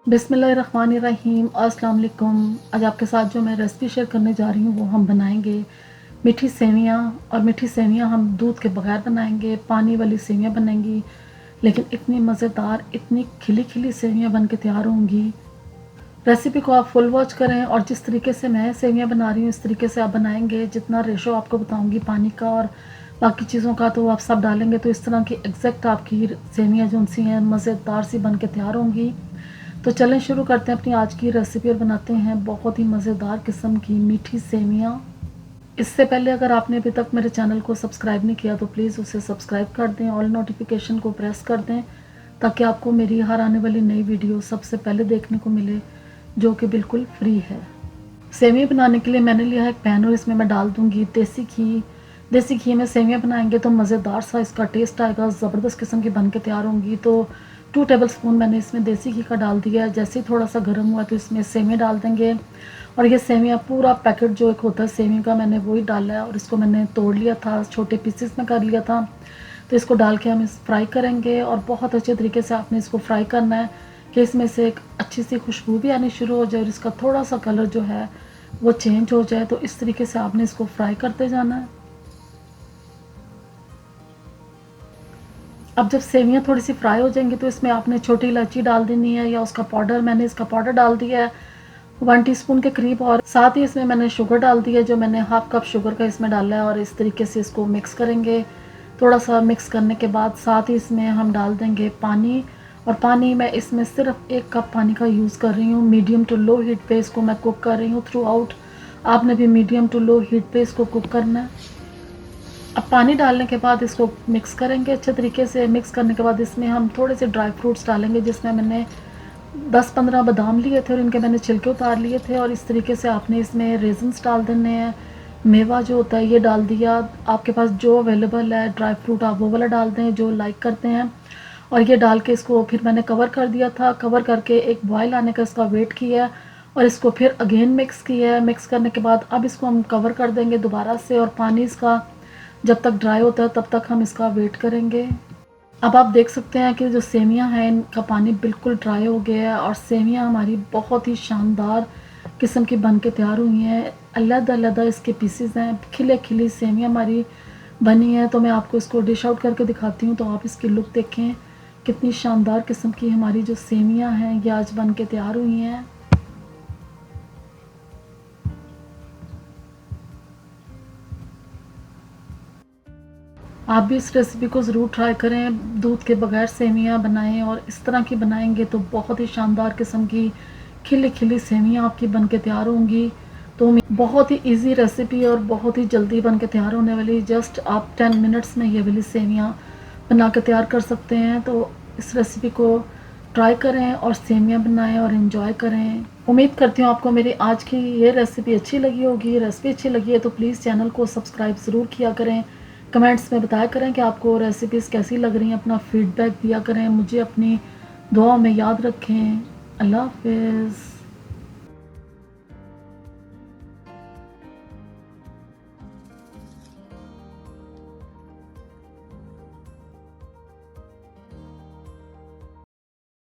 बिस्मिल्लाहिर्रहमानिर्रहीम। अस्सलाम वालेकुम। आज आपके साथ जो मैं रेसिपी शेयर करने जा रही हूँ वो हम बनाएंगे मीठी सेवियाँ। और मीठी सेवियाँ हम दूध के बगैर बनाएंगे, पानी वाली सेवियाँ बनेंगी, लेकिन इतनी मज़ेदार, इतनी खिली खिली सेवियाँ बन के तैयार होंगी। रेसिपी को आप फुल वॉच करें और जिस तरीके से मैं सेवियाँ बना रही हूँ इस तरीके से आप बनाएंगे। जितना रेशो आपको बताऊँगी पानी का और बाकी चीज़ों का तो आप सब डालेंगे तो इस तरह की एग्जैक्ट आपकी सेवियाँ जो सी हैं मज़ेदार सी बन के तैयार होंगी। तो चलें शुरू करते हैं अपनी आज की रेसिपी और बनाते हैं बहुत ही मज़ेदार किस्म की मीठी सेवियाँ। इससे पहले अगर आपने अभी तक मेरे चैनल को सब्सक्राइब नहीं किया तो प्लीज़ उसे सब्सक्राइब कर दें, ऑल नोटिफिकेशन को प्रेस कर दें ताकि आपको मेरी हर आने वाली नई वीडियो सबसे पहले देखने को मिले, जो कि बिल्कुल फ्री है। सेवियाँ बनाने के लिए मैंने लिया है एक पैन और इसमें मैं डाल दूँगी देसी घी। देसी घी में सेवियाँ बनाएंगे तो मज़ेदार सा इसका टेस्ट आएगा, ज़बरदस्त किस्म की बन के तैयार होंगी। तो 2 टेबलस्पून मैंने इसमें देसी घी का डाल दिया है। जैसे ही थोड़ा सा गर्म हुआ तो इसमें सेवियाँ डाल देंगे और ये सेवियाँ पूरा पैकेट जो एक होता है सेवियों का मैंने वही डाला है और इसको मैंने तोड़ लिया था, छोटे पीसेस में कर लिया था। तो इसको डाल के हम इस फ्राई करेंगे और बहुत अच्छे तरीके से आपने इसको फ्राई करना है कि इसमें से एक अच्छी सी खुशबू भी आनी शुरू हो जाए और इसका थोड़ा सा कलर जो है वो चेंज हो जाए। तो इस तरीके से आपने इसको फ्राई करते जाना है। अब जब सेवियाँ थोड़ी सी फ्राई हो जाएंगी तो इसमें आपने छोटी इलायची डाल देनी है या उसका पाउडर, मैंने इसका पाउडर डाल दिया है 1 टीस्पून के करीब। और साथ ही इसमें मैंने शुगर डाल दी है, जो मैंने हाफ कप शुगर का इसमें डाला है और इस तरीके से इसको मिक्स करेंगे। थोड़ा सा मिक्स करने के बाद साथ ही इसमें हम डाल देंगे पानी। और पानी मैं इसमें सिर्फ 1 कप पानी का यूज़ कर रही हूँ। मीडियम टू लो हीट पे इसको मैं कुक कर रही हूँ थ्रू आउट। आपने भी मीडियम टू लो हीट पे इसको कुक करना है। अब पानी डालने के बाद इसको मिक्स करेंगे अच्छे तरीके से। मिक्स करने के बाद इसमें हम थोड़े से ड्राई फ्रूट्स डालेंगे, जिसमें मैंने 10-15 बादाम लिए थे और इनके मैंने छिलके उतार लिए थे। और इस तरीके से आपने इसमें रेजन्स डाल देने हैं, मेवा जो होता है ये डाल दिया। आपके पास जो अवेलेबल है ड्राई फ्रूट आप वो वाला डाल दें जो लाइक करते हैं। और ये डाल के इसको फिर मैंने कवर कर दिया था। कवर करके एक बॉयल आने का इसका वेट किया और इसको फिर अगेन मिक्स किया है। मिक्स करने के बाद अब इसको हम कवर कर देंगे दोबारा से और पानी इसका जब तक ड्राई होता है तब तक हम इसका वेट करेंगे। अब आप देख सकते हैं कि जो सेवियां हैं इनका पानी बिल्कुल ड्राई हो गया है और सेवियां हमारी बहुत ही शानदार किस्म की बन के तैयार हुई हैं। अलग-अलग इसके पीसेस हैं, खिले खिली सेवियां हमारी बनी हैं। तो मैं आपको इसको डिश आउट करके दिखाती हूँ तो आप इसकी लुक देखें, कितनी शानदार किस्म की हमारी जो सेवियां हैं ये आज बन के तैयार हुई हैं। आप भी इस रेसिपी को ज़रूर ट्राई करें, दूध के बगैर सेवियाँ बनाएं और इस तरह की बनाएंगे तो बहुत ही शानदार किस्म की खिली खिली सेवियाँ आपकी बन के तैयार होंगी। तो बहुत ही इजी रेसिपी और बहुत ही जल्दी बन के तैयार होने वाली, जस्ट आप 10 मिनट्स में ये वाली सेवियाँ बना के तैयार कर सकते हैं। तो इस रेसिपी को ट्राई करें और सेवियाँ बनाएं और इन्जॉय करें। उम्मीद करती हूँ आपको मेरी आज की ये रेसिपी अच्छी लगी होगी। रेसिपी अच्छी लगी है तो प्लीज़ चैनल को सब्सक्राइब ज़रूर किया करें। कमेंट्स में बताया करें कि आपको रेसिपीज़ कैसी लग रही हैं, अपना फीडबैक दिया करें। मुझे अपनी दुआओं में याद रखें। अल्लाह हाफ़िज़।